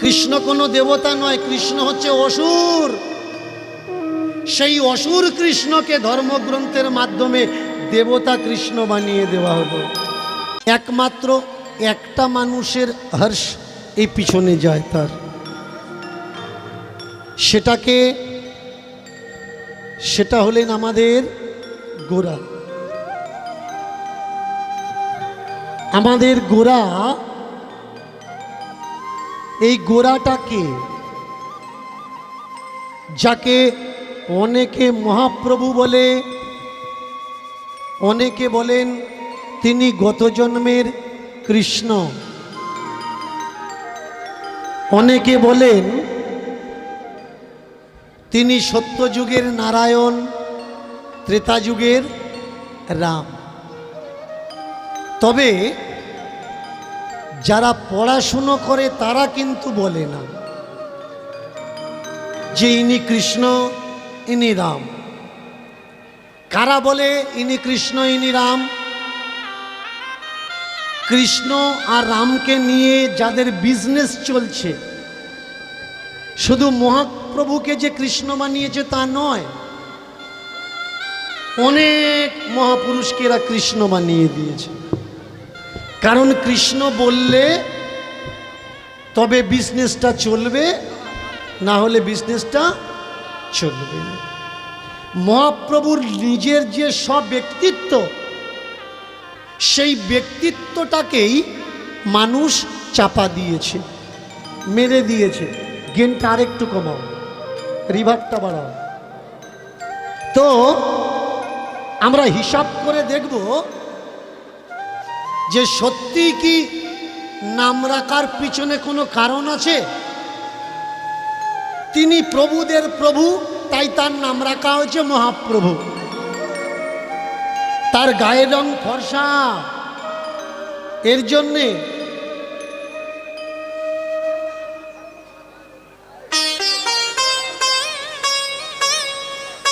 কৃষ্ণ কোনো দেবতা নয়, কৃষ্ণ হচ্ছে অসুর। সেই অসুর কৃষ্ণকে ধর্মগ্রন্থের মাধ্যমে দেবতা কৃষ্ণ বানিয়ে দেওয়া হলো। একমাত্র একটা মানুষের হর্ষ এই পিছনে যায় তার, সেটা হলেন আমাদের গোরা। আমাদের গোরা, এই গোরাটাকে, যাকে অনেকে মহাপ্রভু বলে, অনেকে বলেন তিনি গত জন্মের কৃষ্ণ, অনেকে বলেন তিনি সত্যযুগের নারায়ণ, ত্রেতাযুগের রাম। তবে যারা পড়াশুনো করে তারা কিন্তু বলে না যে ইনি কৃষ্ণ ইনি রাম। কারা বলে ইনি কৃষ্ণ ইনি রাম? কৃষ্ণ আর রামকে নিয়ে যাদের বিজনেস চলছে। শুধু মহাপ্রভুকে যে কৃষ্ণ বানিয়েছে তা নয়, অনেক মহাপুরুষকে এরা কৃষ্ণ বানিয়ে দিয়েছে। কারণ কৃষ্ণ বললে তবে বিজনেসটা চলবে, না হলে বিজনেসটা চলবে না। মহাপ্রভুর নিজের যে সব ব্যক্তিত্ব, সেই ব্যক্তিত্বটাকেই মানুষ চাপা দিয়েছে, মেরে দিয়েছে। গেনটা আরেকটু কমাও, রিভারটা বাড়াও। তো আমরা হিসাব করে দেখব যে সত্যি কি নাম রাখার পিছনে কোনো কারণ আছে? তিনি প্রভুদের প্রভু, তাই তার নাম রাখা হয়েছে মহাপ্রভু। তার গায়ের রং ফর্সা, এর জন্যে।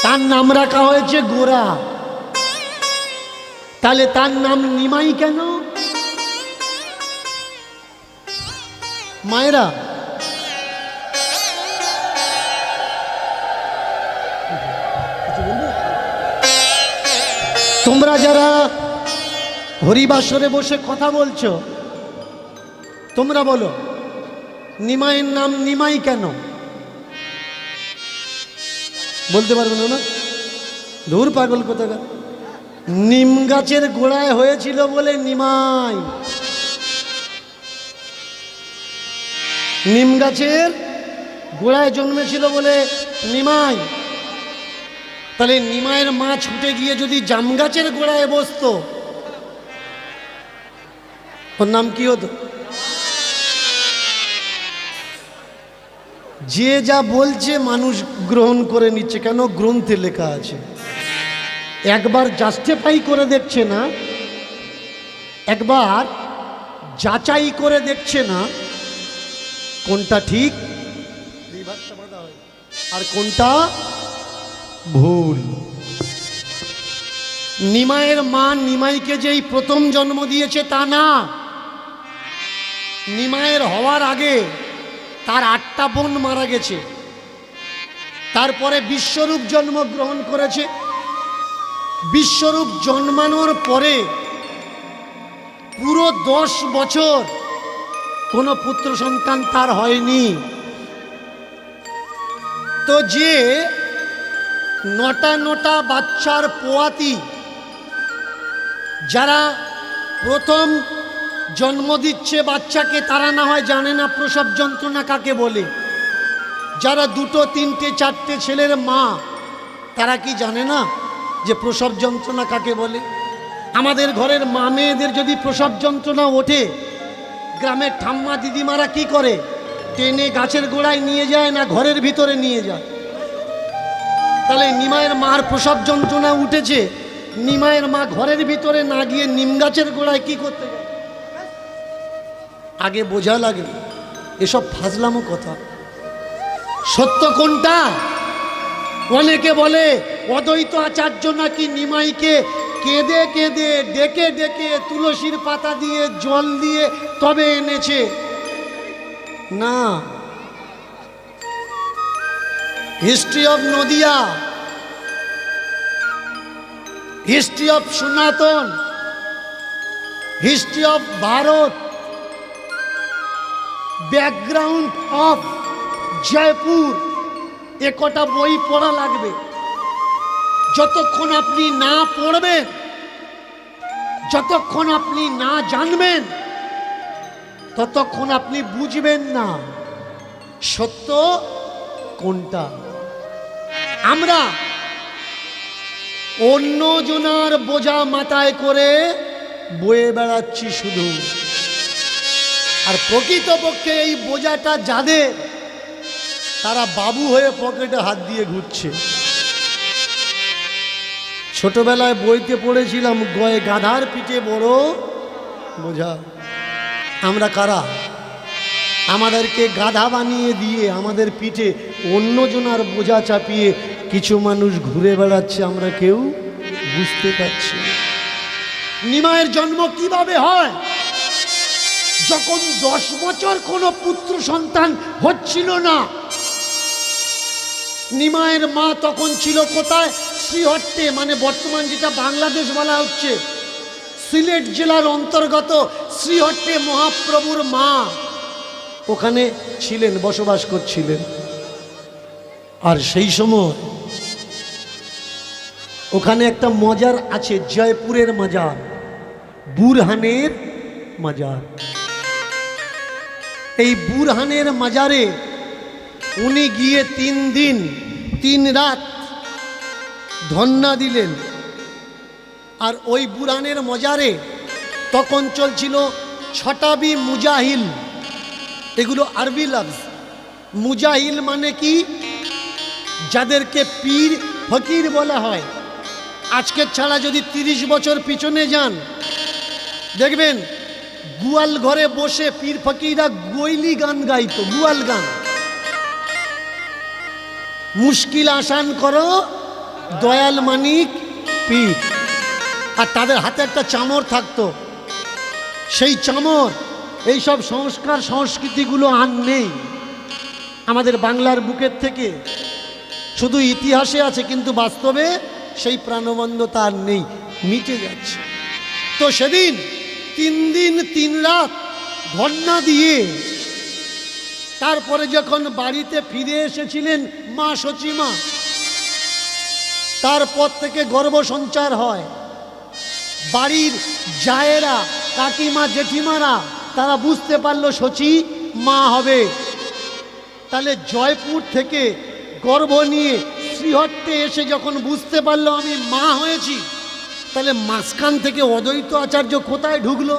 তার নাম রাখা হয়েছে গোরা। তাহলে তার নাম নিমাই কেন? মায়েরা, তোমরা যারা হরিবাসরে বসে কথা বলছো, তোমরা বলো নিমাইয়ের নাম নিমাই কেন? বলতে পারবে না? ধুর পাগল কোথাকার। নিম গাছের গোড়ায় হয়েছিল বলে নিমাই। নিম গাছের গোড়ায় জন্মেছিল বলে নিমাই। তাহলে নিমাইয়ের মা ছুটে গিয়ে যদি জাম গাছের গোড়ায় বসতো, ওর নাম কি হতো? যে যা বলছে মানুষ গ্রহণ করে নিচ্ছে। কেন? গ্রন্থে লেখা আছে। একবার জাস্টিফাই করে দেখছে না, একবার যাচাই করে দেখছে না কোনটা ঠিক আর কোনটা ভুল। নিমাইয়ের মা নিমাইকে যেই প্রথম জন্ম দিয়েছে তা না। নিমাইয়ের হওয়ার আগে তার 8টা বোন মারা গেছে। তারপরে বিশ্বরূপ জন্মগ্রহণ করেছে। বিশ্বরূপ জন্মানোর পরে পুরো 10 বছর কোনো পুত্র সন্তান তার হয়নি। তো যে 9টা বাচ্চার পোয়াতি, যারা প্রথম জন্ম দিচ্ছে বাচ্চাকে, তারা না হয় জানে না প্রসব যন্ত্রণা কাকে বলে। যারা 2, 3, 4টে ছেলের মা, তারা কি জানে না যে প্রসব যন্ত্রণা কাকে বলে? আমাদের ঘরের মা মেয়েদের যদি প্রসব যন্ত্রণা ওঠে, গ্রামের ঠাম্মা দিদিমারা কি করে? টেনে গাছের গোড়ায় নিয়ে যায় না ঘরের ভিতরে নিয়ে যায়? তাহলে নিমাইয়ের মার প্রসব যন্ত্রণা উঠেছে, নিমাইয়ের মা ঘরের ভিতরে না গিয়ে নিম গাছের গোড়ায় কি করতে যায়? আগে বোঝা লাগে। এসব ফাজলামো কথা। সত্য কোনটা? অনেকে বলে অদ্বৈত আচার্য নাকি নিমাইকে কেঁদে কেঁদে ডেকে ডেকে তুলসীর পাতা দিয়ে জল দিয়ে তবে এনেছে। না, history of Nadia, history of Sanatan, history of Bharat, background of Jaipur, এ কটা বই পড়া লাগবে। যতক্ষণ আপনি না পড়বেন, যতক্ষণ আপনি না জানবেন, ততক্ষণ আপনি বুঝবেন না সত্য কোনটা। আমরা অন্য জনার বোঝা মাথায় করে বয়ে বেড়াচ্ছি শুধু, আর প্রকৃতপক্ষে এই বোঝাটা যাদের, তারা বাবু হয়ে পকেটে হাত দিয়ে ঘুরছে। ছোটবেলায় বইতে পড়েছিলাম, গয়ে গাধার পিঠে বড় বোঝা। আমরা কারা? আমাদেরকে গাধা বানিয়ে দিয়ে আমাদের পিঠে অন্যজনার বোঝা চাপিয়ে কিছু মানুষ ঘুরে বেড়াচ্ছে, আমরা কেউ বুঝতে পারছি। নিমাইয়ের জন্ম কিভাবে হয়? যখন 10 বছর কোনো পুত্র সন্তান হচ্ছিল না, নিমাইয়ের মা তখন ছিল কোথায়? শ্রীহট্টে, মানে বর্তমান যেটা বাংলাদেশ বলা হচ্ছে, সিলেট জেলার অন্তর্গত শ্রীহট্টে মহাপ্রভুর মা ওখানে ছিলেন, বসবাস করছিলেন। আর সেই সময় ওখানে একটা মজার আছে, জয়পুরের মাজার, বুরহানের মাজার। এই বুরহানের মাজারে উনি গিয়ে 3 দিন 3 রাত ধন্না দিলেন। আর ওই বুরহানের মাজারে তখন চলছিল ছটাবি মুজাহিল, এগুলো আরবি লফজ। মুজাহিল মানে কি? যাদেরকে পীর ফকির বলা হয়। আজকের ছাড়া যদি 30 বছর পিছনে যান, দেখবেন গোয়াল ঘরে বসে পীর ফকিররা গৈলি গান গাইতো, গোয়াল গান। মুশকিল আসান করো দয়াল মানিক পীর। আর তাদের হাতে একটা চামর থাকতো, সেই চামর, এইসব সংস্কার সংস্কৃতিগুলো আর নেই আমাদের বাংলার বুকের থেকে, শুধু ইতিহাসে আছে, কিন্তু বাস্তবে সেই প্রাণবন্ধতা আর নেই, মিটে যাচ্ছে। তো সেদিন 3 দিন 3 রাত ধন্না দিয়ে তারপরে যখন বাড়িতে ফিরে এসেছিলেন মা সচিমা, তারপর থেকে গর্ভ সঞ্চার হয়। বাড়ির জায়েরা, কাকিমা, জেঠিমারা তারা বুঝতে পারলো সচি মা হবে। তাহলে জয়পুর থেকে গর্ভ নিয়ে শ্রীহট্টে এসে যখন বুঝতে পারলো আমি মা হয়েছি, তাহলে মাঝখান থেকে অদ্বৈত আচার্য কোথায় ঢুকলো?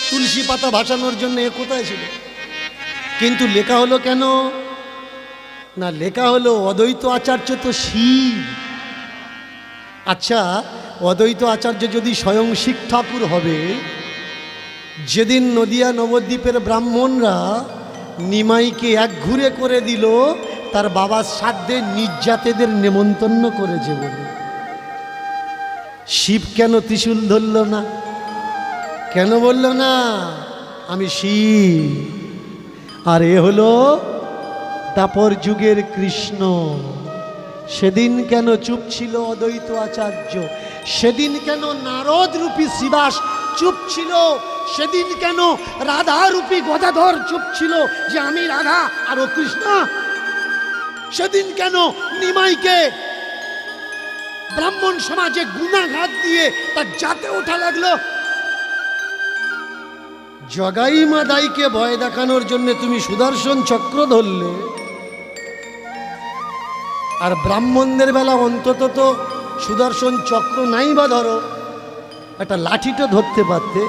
তুলসী পাতা ভাসানোর জন্য এ কোথায় ছিল? কিন্তু লেখা হলো কেন না? লেখা হলো অদ্বৈত আচার্য তো শিব। আচ্ছা, অদ্বৈত আচার্য যদি স্বয়ং শিব ঠাকুর হবে, যেদিন নদিয়া নবদ্বীপের ব্রাহ্মণরা নিমাইকে এক ঘুরে করে দিল তার বাবার শ্রাদ্ধে নির্যাতেদের নেমন্তন্ন করেছে বলে, শিব কেন ত্রিশূল ধরল না? কেন বলল না আমি শিব? আর এ হলো দাপর যুগের কৃষ্ণ। সেদিন কেন চুপ ছিল অদ্বৈত আচার্য? সেদিন কেন নারদ রূপী শিবাস চুপ ছিল? সেদিন কেন রাধা রূপী গদাধর চুপ ছিল যে আমি রাধা আর ও কৃষ্ণ? সেদিন কেন নিমাইকে ব্রাহ্মণ সমাজে গুণাঘাত দিয়ে তার জাতে ওঠা লাগলো? জগাই মাদাইকে ভয় দেখানোর জন্য তুমি সুদর্শন চক্র ধরলে, আর ব্রাহ্মণদের বেলা অন্তত তো সুদর্শন চক্র নাই বা ধরো, একটা লাঠিটা ধরতে পারতে।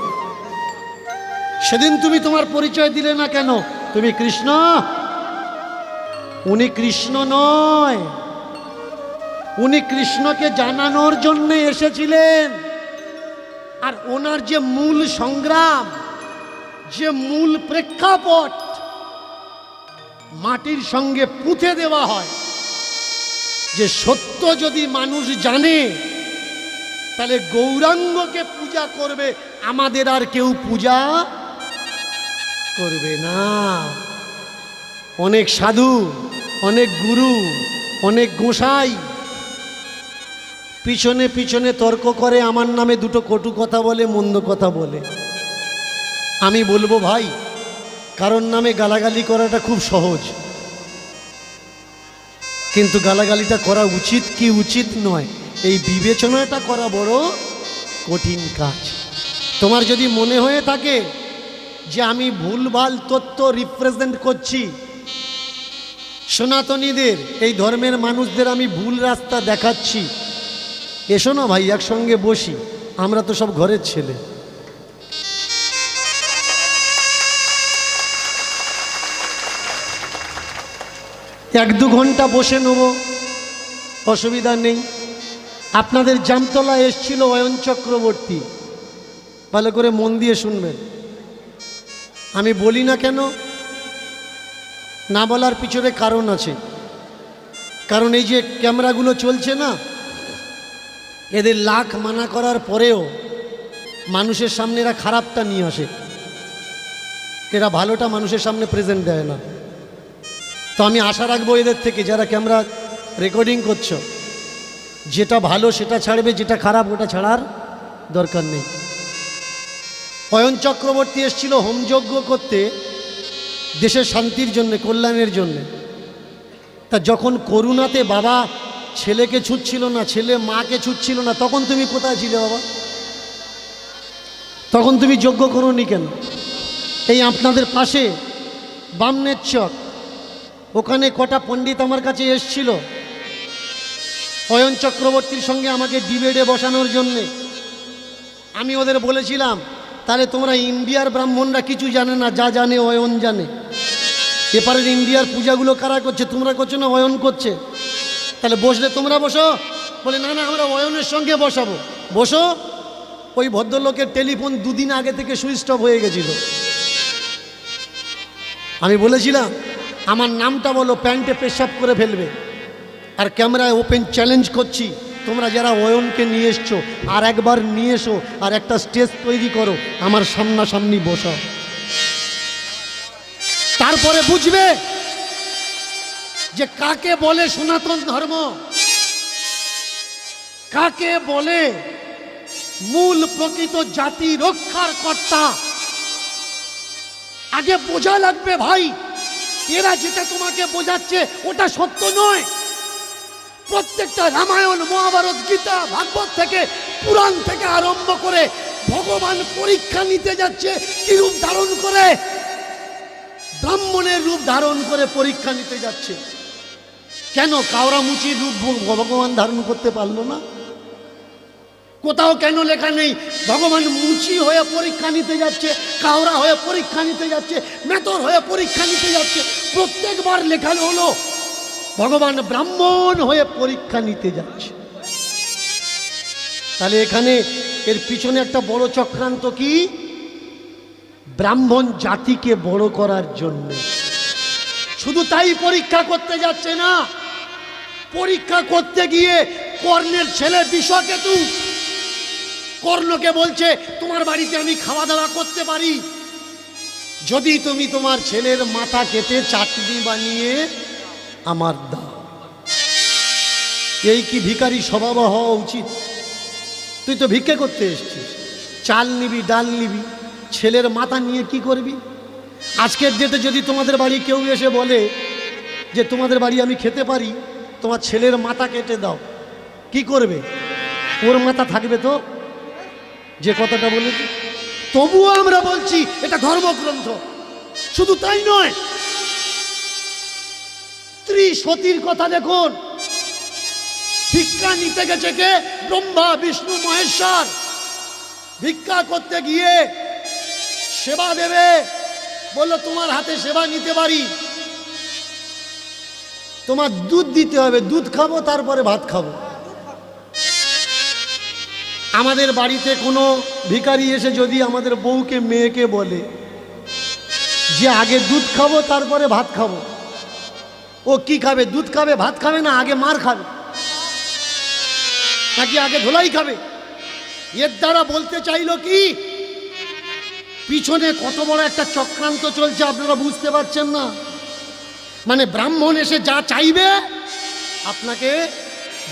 সেদিন তুমি তোমার পরিচয় দিলে না কেন? তুমি কৃষ্ণ। উনি কৃষ্ণ নয়, উনি কৃষ্ণকে জানানোর জন্য এসেছিলেন। আর ওনার যে মূল সংগ্রাম, যে মূল প্রেক্ষাপট মাটির সঙ্গে পুঁতে দেওয়া হয়, যে সত্য যদি মানুষ জানে তাহলে গৌরাঙ্গকে পূজা করবে, আমাদের আর কেউ পূজা করবে না। অনেক সাধু, অনেক গুরু অনেক গোসাই পিছনে পিছনে তর্ক করে, আমার নামে দুটো কটু কথা বলে, মন্দ কথা বলে। আমি বলবো ভাই, কারোর নামে গালাগালি করাটা খুব সহজ, কিন্তু গালাগালিটা করা উচিত কি উচিত নয়, এই বিবেচনাটা করা বড় কঠিন কাজ। তোমার যদি মনে হয়ে থাকে যে আমি ভুলভাল তথ্য রিপ্রেজেন্ট করছি, সনাতনীদের, এই ধর্মের মানুষদের আমি ভুল রাস্তা দেখাচ্ছি, এসো না ভাই একসঙ্গে বসি, আমরা তো সব ঘরের ছেলে। এক দু ঘন্টা বসে নেব, অসুবিধা নেই। আপনাদের জামতলা এসছিল অয়ন চক্রবর্তী, ভালো করে মন দিয়ে শুনবেন। আমি বলি না কেন, না বলার পিছনে কারণ আছে। কারণ এই যে ক্যামেরাগুলো চলছে না, এদের লাখ মানা করার পরেও মানুষের সামনে এরা খারাপটা নিয়ে আসে, এরা ভালোটা মানুষের সামনে প্রেজেন্ট দেয় না। তো আমি আশা রাখবো এদের থেকে, যারা ক্যামেরা রেকর্ডিং করছো, যেটা ভালো সেটা ছাড়বে, যেটা খারাপ ওটা ছাড়ার দরকার নেই। অয়ন চক্রবর্তী এসেছিল হোমযজ্ঞ করতে, দেশের শান্তির জন্যে, কল্যাণের জন্যে। তা যখন করুণাতে বাবা ছেলেকে ছুটছিল না, ছেলে মাকে ছুটছিল না, তখন তুমি কোথায় ছিলে বাবা? তখন তুমি যজ্ঞ করোনি কেন? এই আপনাদের পাশে বামনের চক, ওখানে কটা পণ্ডিত আমার কাছে এসছিল অয়ন চক্রবর্তীর সঙ্গে আমাকে ডিবেটে বসানোর জন্যে। আমি ওদের বলেছিলাম, তাহলে তোমরা ইন্ডিয়ার ব্রাহ্মণরা কিছু জানে না, যা জানে অয়ন জানে। এপারের ইন্ডিয়ার পূজাগুলো কারা করছে? তোমরা করছো না, অয়ন করছে। তাহলে বসলে তোমরা বসো। বলে না না, আমরা অয়নের সঙ্গে বসাবো। বসো। ওই ভদ্রলোকের টেলিফোন দুদিন আগে থেকে সুইচ অফ হয়ে গেছিল। আমি বলেছিলাম আমার নামটা বলো, প্যান্টে পেশাব করে ফেলবে। আর ক্যামেরায় ওপেন চ্যালেঞ্জ করছি, তোমরা যারা অয়নকে নিয়ে এসছো আর একবার নিয়ে এসো, আর একটা স্টেজ তৈরি করো, আমার সামনাসামনি বসাও। তারপরে বুঝবে যে কাকে বলে সনাতন ধর্ম, কাকে বলে মূল প্রকৃত জাতি রক্ষার কর্তা। আগে বোঝা লাগবে ভাই, এরা যেটা তোমাকে বোঝাচ্ছে ওটা সত্য নয়। প্রত্যেকটা রামায়ণ, মহাভারত, গীতা, ভাগবত থেকে, পুরাণ থেকে আরম্ভ করে ভগবান পরীক্ষা নিতে যাচ্ছে কি রূপ ধারণ করে? ব্রাহ্মণের রূপ ধারণ করে পরীক্ষা নিতে যাচ্ছে। কেন কাওরামুচির রূপ ভগবান ধারণ করতে পারলো না? কোথাও কেন লেখা নেই ভগবান মুচি হয়ে পরীক্ষা নিতে যাচ্ছে, কাওরা হয়ে পরীক্ষা নিতে যাচ্ছে, মেতর হয়ে পরীক্ষা নিতে যাচ্ছে? প্রত্যেকবার লেখা হলো ভগবান ব্রাহ্মণ হয়ে পরীক্ষা নিতে যাচ্ছে। তাহলে এখানে এর পিছনে একটা বড় চক্রান্ত কি? ব্রাহ্মণ জাতিকে বড় করার জন্য। শুধু তাই পরীক্ষা করতে যাচ্ছে না, পরীক্ষা করতে গিয়ে কর্ণের ছেলে বিষকেতু কর্ণকে বলছে তোমার বাড়িতে আমি খাওয়া দাওয়া করতে পারি যদি তুমি তোমার ছেলের মাথা কেটে চাটনি বানিয়ে আমার দাও। এই কি ভিখারি স্বভাব হওয়া উচিত? তুই তো ভিক্ষে করতে এসছিস, চাল নিবি, ডাল নিবি, ছেলের মাথা নিয়ে কি করবি? আজকের ডেটে যদি তোমাদের বাড়ি কেউ এসে বলে যে তোমাদের বাড়ি আমি খেতে পারি, তোমার ছেলের মাথা কেটে দাও, কি করবে? ওর মাথা থাকবে তো, যে কথাটা বলেছি। তবুও আমরা বলছি এটা ধর্মগ্রন্থ। শুধু তাই নয়, স্ত্রী সতীর কথা দেখুন। ভিক্ষা নিতে গেছে কে? ব্রহ্মা, বিষ্ণু, মহেশ্বর। ভিক্ষা করতে গিয়ে সেবা দেবে, বললো তোমার হাতে সেবা নিতে পারি, তোমার দুধ দিতে হবে, দুধ খাবো তারপরে ভাত খাবো। আমাদের বাড়িতে কোনো ভিখারি এসে যদি আমাদের বউকে, মেয়েকে বলে যে আগে দুধ খাবো তারপরে ভাত খাবো, ও কি খাবে? দুধ খাবে, ভাত খাবে না? আগে মার খাবে নাকি আগে ধোলাই খাবে? এর দ্বারা বলতে চাইলো কি, পিছনে কত বড় একটা চক্রান্ত চলছে আপনারা বুঝতে পারছেন না। মানে ব্রাহ্মণ এসে যা চাইবে আপনাকে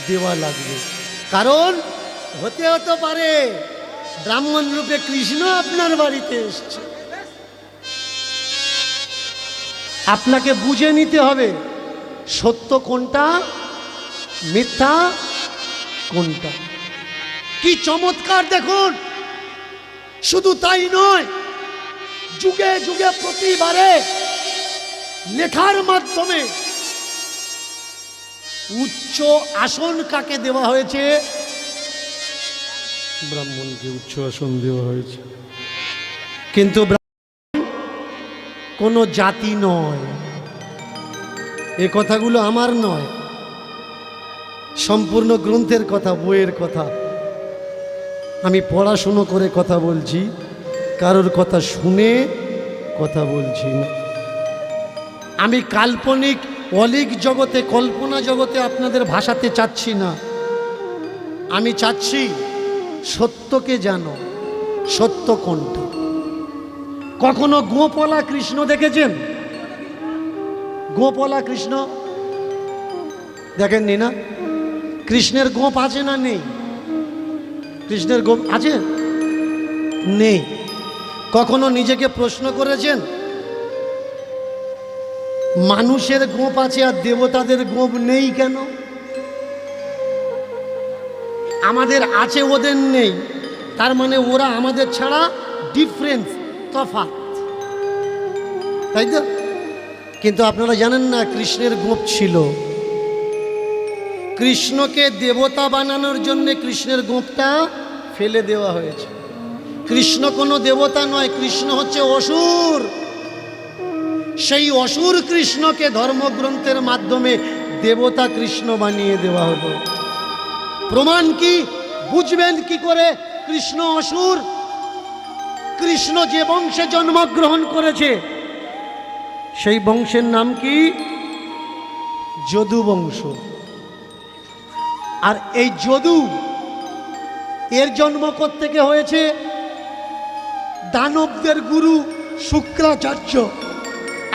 দেওয়া লাগবে। কারণ হতে পারে ব্রাহ্মণ রূপে কৃষ্ণ আপনার বাড়িতে এসছে। আপনাকে বুঝে নিতে হবে সত্য কোনটা, মিথ্যা কোনটা। কি চমৎকার দেখুন! শুধু তাই নয়, যুগে যুগে প্রতিবারে লেখার মাধ্যমে উচ্চ আসন কাকে দেওয়া হয়েছে? ব্রাহ্মণকে উচ্চ আসন দেওয়া হয়েছে। কিন্তু কোনো জাতি নয়। এ কথাগুলো আমার নয়, সম্পূর্ণ গ্রন্থের কথা, বইয়ের কথা। আমি পড়াশুনো করে কথা বলছি, কারোর কথা শুনে কথা বলছি না। আমি কাল্পনিক অলিক জগতে, কল্পনা জগতে আপনাদের ভাষাতে চাচ্ছি না। আমি চাচ্ছি সত্যকে জানো, সত্য কোনটা। কখনো গোপলা কৃষ্ণ দেখেছেন? গোপলা কৃষ্ণ দেখেননি না? কৃষ্ণের গোপ আছে না নেই? কৃষ্ণের গোপ আছে? নেই। কখনো নিজেকে প্রশ্ন করেছেন মানুষের গোপ আছে আর দেবতাদের গোপ নেই কেন? আমাদের আছে, ওদের নেই, তার মানে ওরা আমাদের ছাড়া ডিফারেন্স, তফাৎ, তাই তো? কিন্তু আপনারা জানেন না কৃষ্ণের গোপ ছিল। কৃষ্ণকে দেবতা বানানোর জন্য কৃষ্ণের গোপটা ফেলে দেওয়া হয়েছে। কৃষ্ণ কোনো দেবতা নয়, কৃষ্ণ হচ্ছে অসুর। সেই অসুর কৃষ্ণকে ধর্মগ্রন্থের মাধ্যমে দেবতা কৃষ্ণ বানিয়ে দেওয়া হলো। প্রমাণ কি? বুঝবেন কি করে কৃষ্ণ অসুর? কৃষ্ণ যে বংশে জন্মগ্রহণ করেছে সেই বংশের নাম কি? যদু বংশ। আর এই যদু এর জন্ম কোত্থেকে হয়েছে? দানবদের গুরু শুক্রাচার্য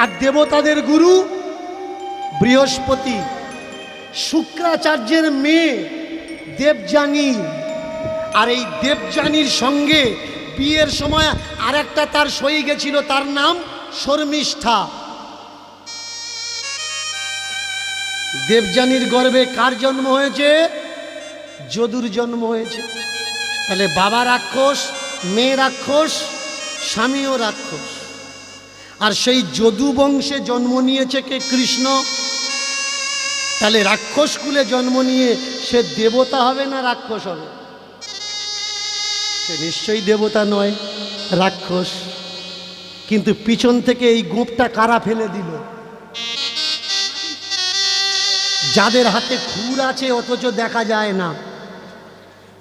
আর দেবতাদের গুরু বৃহস্পতি। শুক্রাচার্যের মেয়ে দেবযানী, আর এই দেবযানীর সঙ্গে বিয়ের সময় আরেকটা তার সই গেছিল, তার নাম শর্মিষ্ঠা। দেবযানীর গর্ভে কার জন্ম হয়েছে? যদুর জন্ম হয়েছে। তাহলে বাবা রাক্ষস, মেয়ে রাক্ষস, স্বামীও রাক্ষস। আর সেই যদু বংশে জন্ম নিয়েছে কে? কৃষ্ণ। তাহলে রাক্ষস কুলে জন্ম নিয়ে সে দেবতা হবে না রাক্ষস হবে? সে নিশ্চয়ই দেবতা নয়, রাক্ষস। কিন্তু পিছন থেকে এই গোপটা কারা ফেলে দিল? যাদের হাতে খুর আছে অথচ দেখা যায় না,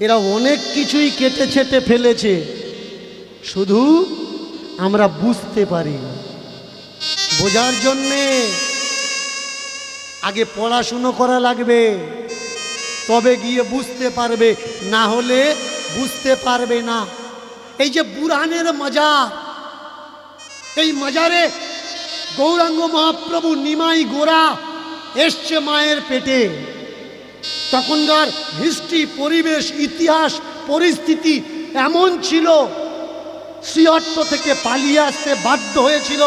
এরা অনেক কিছুই কেটে ছেটে ফেলেছে, শুধু আমরা বুঝতে পারি। বোঝার জন্যে আগে পড়াশুনো করা লাগবে, তবে গিয়ে বুঝতে পারবে, না হলে বুঝতে পারবে না। এই যে বুরহানের মাজার, এই মাজারে গৌরাঙ্গ মহাপ্রভু নিমাই গোরা এসছে মায়ের পেটে। তখনকার হিস্ট্রি, পরিবেশ, ইতিহাস, পরিস্থিতি এমন ছিল, শ্রীহট্ট থেকে পালিয়ে আসতে বাধ্য হয়েছিল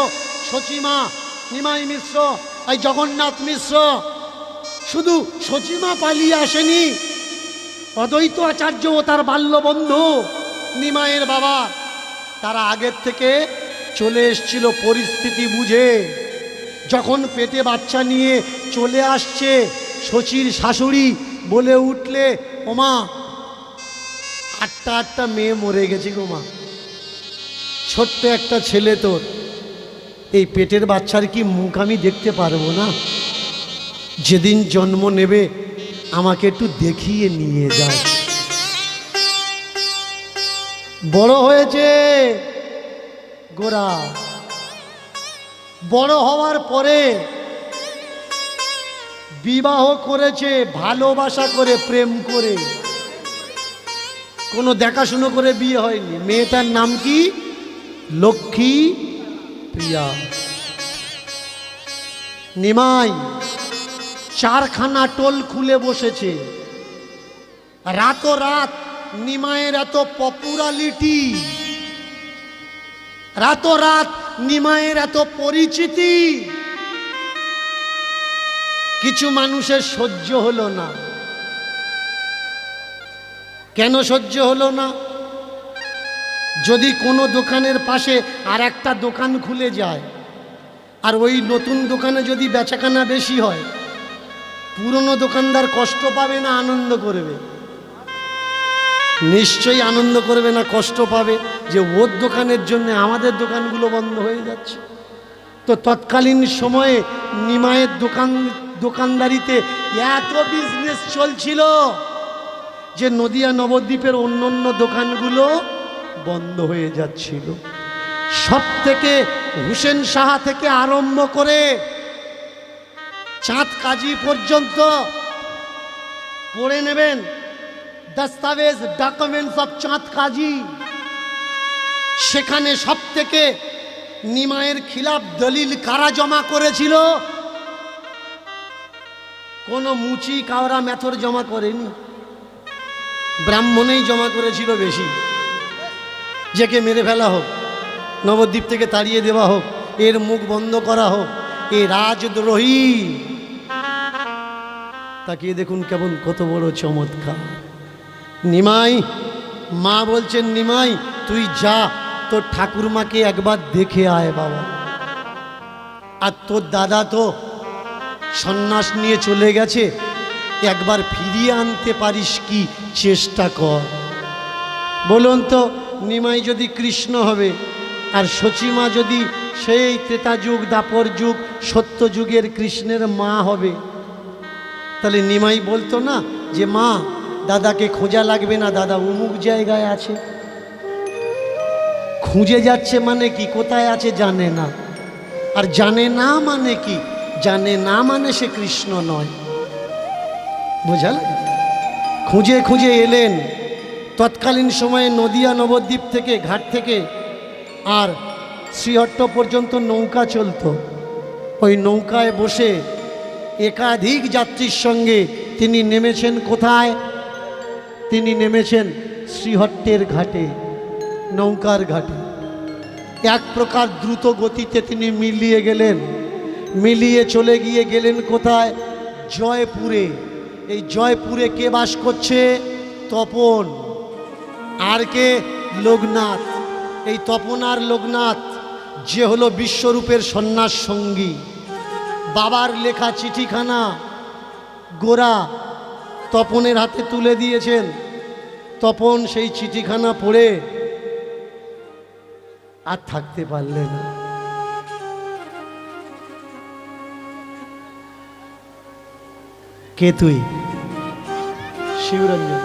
সচিমা, নিমাই মিশ্র, এই জগন্নাথ মিশ্র। শুধু সচিমা পালিয়ে আসেনি, অদ্বৈত আচার্য ও তার বাল্যবন্ধু নিমাইয়ের বাবা, তারা আগের থেকে চলে এসছিল পরিস্থিতি বুঝে। যখন পেটে বাচ্চা নিয়ে চলে আসছে, শচীর শাশুড়ি বলে উঠলে, ওমা আটটা মেয়ে মরে গেছে গো মা, ছোট্ট একটা ছেলে তোর, এই পেটের বাচ্চার কি মুখ আমি দেখতে পারবো না? যেদিন জন্ম নেবে আমাকে একটু দেখিয়ে নিয়ে যায়। বড় হয়েছে গোরা, বড় হওয়ার পরে বিবাহ করেছে, ভালোবাসা করে, প্রেম করে, কোনো দেখাশুনো করে বিয়ে হয়নি। মেয়েটার নাম কি? লক্ষ্মী প্রিয়া। নিমাই 4খানা টোল খুলে বসেছে। রাতোরাত নিমাইয়ের এত পপুলারিটি, রাতোরাত নিমাইয়ের এত পরিচিতি, কিছু মানুষের সহ্য হলো না। কেন সহ্য হলো না? যদি কোনো দোকানের পাশে আর একটা দোকান খুলে যায়, আর ওই নতুন দোকানে যদি বেচাকেনা বেশি হয়, পুরনো দোকানদার কষ্ট পাবে না আনন্দ করবে? নিশ্চয়ই আনন্দ করবে না, কষ্ট পাবে যে ওর দোকানের জন্য আমাদের দোকানগুলো বন্ধ হয়ে যাচ্ছে। তো তৎকালীন সময়ে নিমাইয়ের দোকানদারিতে এত বিজনেস চলছিল যে নদিয়া নবদ্বীপের অন্য দোকানগুলো বন্ধ হয়ে যাচ্ছিল। সব থেকে হুসেন সাহা থেকে আরম্ভ করে চাঁদ কাজী পর্যন্ত পড়ে নেবেন, দস্তাবেজ ডকুমেন্টস অফ চাঁদ কাজী। সেখানে সব থেকে নিমাইয়ের খিলাফ দলিল কারা জমা করেছিল? কোনো মুচি কাওরা মেথর জমা করেনি, ব্রাহ্মণেই জমা করেছিল বেশি। যেকে মেরে ফেলা হোক, নবদ্বীপ থেকে তাড়িয়ে দেওয়া হোক, এর মুখ বন্ধ করা হোক, এ রাজদ্রোহী। তাকিয়ে দেখুন কেমন কত বড় চমৎকার। নিমাই, মা বলছেন নিমাই তুই যা, তোর ঠাকুরমাকে একবার দেখে আয় বাবা। আর তোর দাদা তো সন্ন্যাস নিয়ে চলে গেছে, একবার ফিরিয়ে আনতে পারিস কি, চেষ্টা কর। বলুন তো, নিমাই যদি কৃষ্ণ হবে আর সচিমা যদি সেই ত্রেতা যুগ, দাপর যুগ, সত্য যুগের কৃষ্ণের মা হবে, তাহলে নিমাই বলতো না যে মা দাদাকে খোঁজা লাগবে না, দাদা অমুক জায়গায় আছে। খুঁজে যাচ্ছে মানে কি, কোথায় আছে জানে না। আর জানে না মানে কি, জানে না মানে সে কৃষ্ণ নয়। বোঝাল? খুঁজে খুঁজে এলেন। তৎকালীন সময়ে নদিয়া নবদ্বীপ থেকে, ঘাট থেকে আর শ্রীহট্ট পর্যন্ত নৌকা চলতো। ওই নৌকায় বসে একাধিক যাত্রীর সঙ্গে তিনি নেমেছেন কোথায়? তিনি নেমেছেন শ্রীহট্টের ঘাটে, নৌকার ঘাটে। এক প্রকার দ্রুত গতিতে তিনি মিলিয়ে গেলেন, মিলিয়ে চলে গিয়ে গেলেন কোথায়? জয়পুরে। এই জয়পুরে কে বাস করছে? তপন। আর কে? লোকনাথ। এই তপন আর লোকনাথ যে হলো বিশ্বরূপের সন্ন্যাস সঙ্গী। বাবার লেখা চিঠিখানা গোরা তপনের হাতে তুলে দিয়েছেন। তপন সেই চিঠিখানা পড়ে আর থাকতে পারলেন না। কে তুই? শিবরঞ্জন।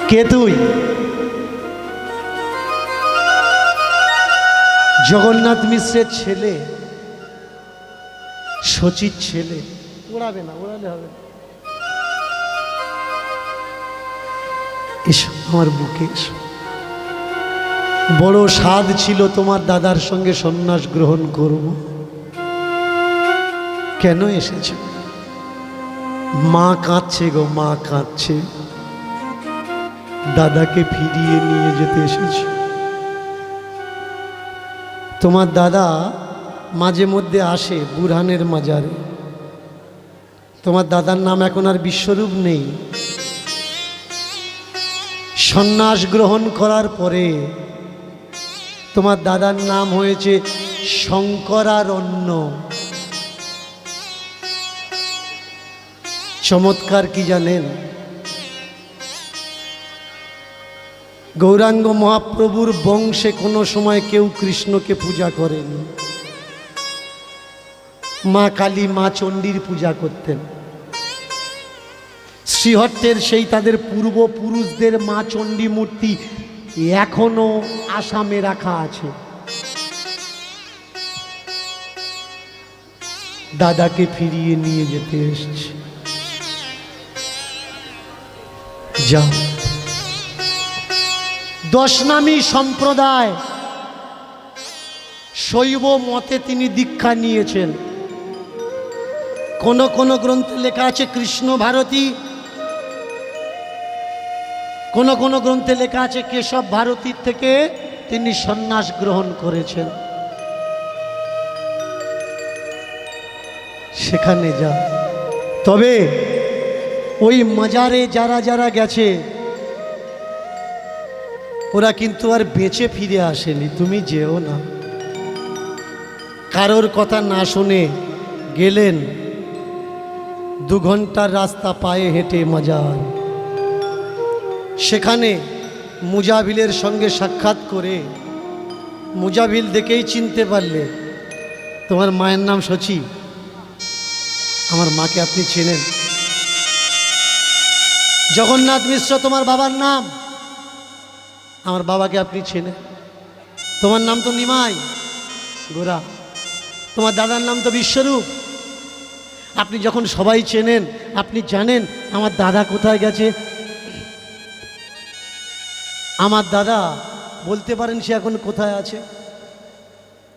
কে তুই? জগন্নাথ মিশ্রের ছেলে, শচীর ছেলে। ওড়াবে না, ওড়ালে হবে না। এসো আমার বুকে এসো। বড় স্বাদ ছিল তোমার দাদার সঙ্গে সন্ন্যাস গ্রহণ করব। কেন এসেছ? মা কাঁদছে গো, মা কাঁদছে। দাদাকে ফিরিয়ে নিয়ে যেতে এসেছি। তোমার দাদা মাঝে মধ্যে আসে বুরহানের মাজারে। তোমার দাদার নাম এখন আর বিশ্বরূপ নেই। সন্ন্যাস গ্রহণ করার পরে তোমার দাদার নাম হয়েছে শঙ্করারণ্য। চমৎকার কি জানেন? গৌরাঙ্গ মহাপ্রভুর বংশে কোনো সময় কেউ কৃষ্ণকে পূজা করেনি। মা কালী, মা চণ্ডীর পূজা করতেন। শ্রীহট্টের সেই তাদের পূর্বপুরুষদের মা চণ্ডী মূর্তি এখনো আসামে রাখা আছে। দাদাকে ফিরিয়ে নিয়ে যেতে এসেছে। যাও। দশনামী সম্প্রদায়, শৈব মতে তিনি দীক্ষা নিয়েছেন। কোন গ্রন্থে লেখা আছে কৃষ্ণ ভারতী, কোন গ্রন্থে লেখা আছে কেশব ভারতীর থেকে তিনি সন্ন্যাস গ্রহণ করেছেন। সেখানে যা, তবে ওই মাজারে যারা যারা গেছে ওরা কিন্তু আর বেঁচে ফিরে আসেনি। তুমি যেও না, কারোর কথা না শুনে গেলেন, 2 ঘন্টার রাস্তা পায়ে হেঁটে মাজার। সেখানে মুজাভিলের সঙ্গে সাক্ষাৎ করে মুজাভিল দেখেই চিনতে পারলে তোমার মায়ের নাম সচি, আমার মাকে আপনি চেনেন। জগন্নাথ মিশ্র তোমার বাবার নাম, আমার বাবাকে আপনি চেনেন। তোমার নাম তো নিমাই গোরা, তোমার দাদার নাম তো বিশ্বরূপ। আপনি যখন সবাই চেনেন, আপনি জানেন আমার দাদা কোথায় গেছে। আমার দাদা বলতে পারেন সে এখন কোথায় আছে।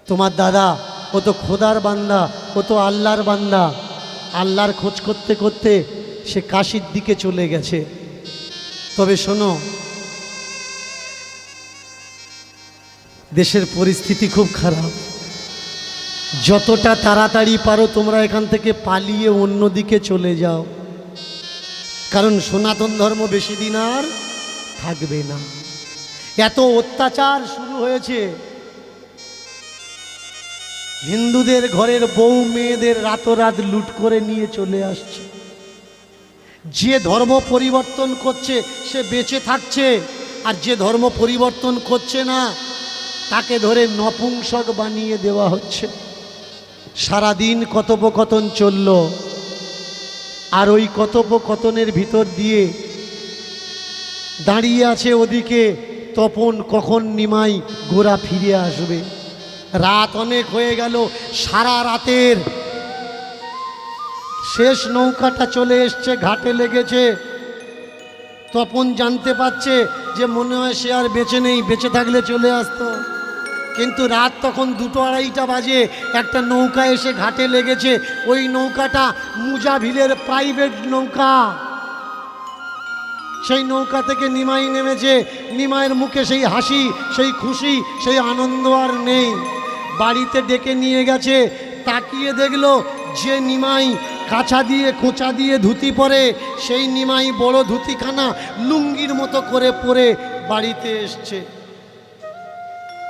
তোমার দাদা ও তো খোদার বান্দা, ও তো আল্লাহর বান্দা। আল্লাহর খোঁজ করতে করতে সে কাশীর দিকে চলে গেছে। তবে শোনো, দেশের পরিস্থিতি খুব খারাপ। যতটা তাড়াতাড়ি পারো তোমরা এখান থেকে পালিয়ে অন্যদিকে চলে যাও, কারণ সনাতন ধর্ম বেশি দিন আর থাকবে না। এত অত্যাচার শুরু হয়েছে, হিন্দুদের ঘরের বউ মেয়েদের রাতরাত লুট করে নিয়ে চলে আসছে। যে ধর্ম পরিবর্তন করছে সে বেঁচে থাকছে, আর যে ধর্ম পরিবর্তন করছে না তাকে ধরে নপুংসক বানিয়ে দেওয়া হচ্ছে। সারাদিন কথোপকথন চলল, আর ওই কথোপকথনের ভিতর দিয়ে দাঁড়িয়ে আছে ওদিকে তপন, কখন নিমাই গোরা ফিরে আসবে। রাত অনেক হয়ে গেল, সারা রাতের শেষ নৌকাটা চলে এসছে, ঘাটে লেগেছে। তপন জানতে পারছে যে মনে হয় সে আর বেঁচে নেই, বেঁচে থাকলে চলে আসতো। কিন্তু রাত তখন 2-2:30 বাজে, একটা নৌকা এসে ঘাটে লেগেছে। ওই নৌকাটা মুজাভিলের প্রাইভেট নৌকা। সেই নৌকা থেকে নিমাই নেমেছে। নিমাইয়ের মুখে সেই হাসি, সেই খুশি, সেই আনন্দ আর নেই। বাড়িতে ডেকে নিয়ে গেছে, তাকিয়ে দেখলো যে নিমাই কাছা দিয়ে খোঁচা দিয়ে ধুতি পরে, সেই নিমাই বড় ধুতিখানা লুঙ্গির মতো করে পরে বাড়িতে এসছে।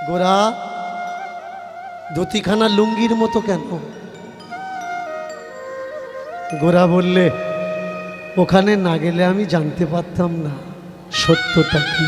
গোরা, ধুতিখানা লুঙ্গির মতো কেন? গোরা বললে, ওখানে না গেলে আমি জানতে পারতাম না সত্যটা কি।